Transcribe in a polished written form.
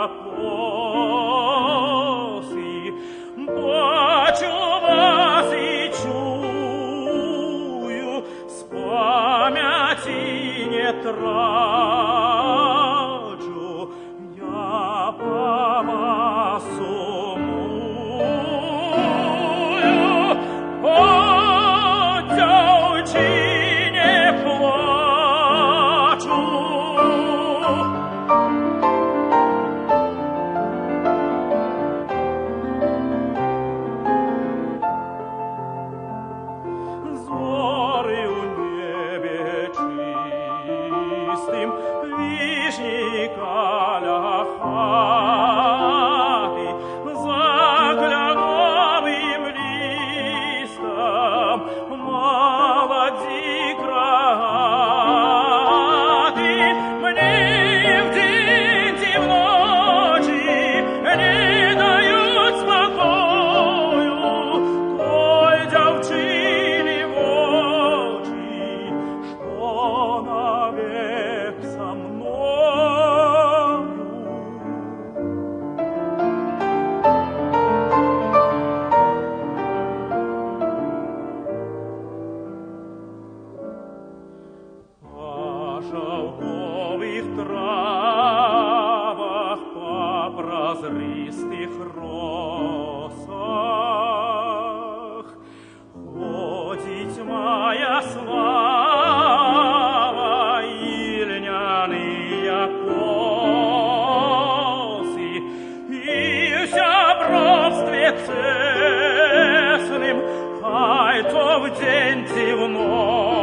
коси, бачу вас і чую, з пам'яті не трачу, я по вас сумую, о, дівчині плачу. Зоры у небе чистым, вишни каля хаты, за кляновым листом молоди краты. Мне в день и в ночи не дают спокою, той девчине в очи, что навек со мною. По шелковых травах, по прозрыстых росах ходит моя слава, и льняные косы, и в сябровстве цесным, ай то в день дивной,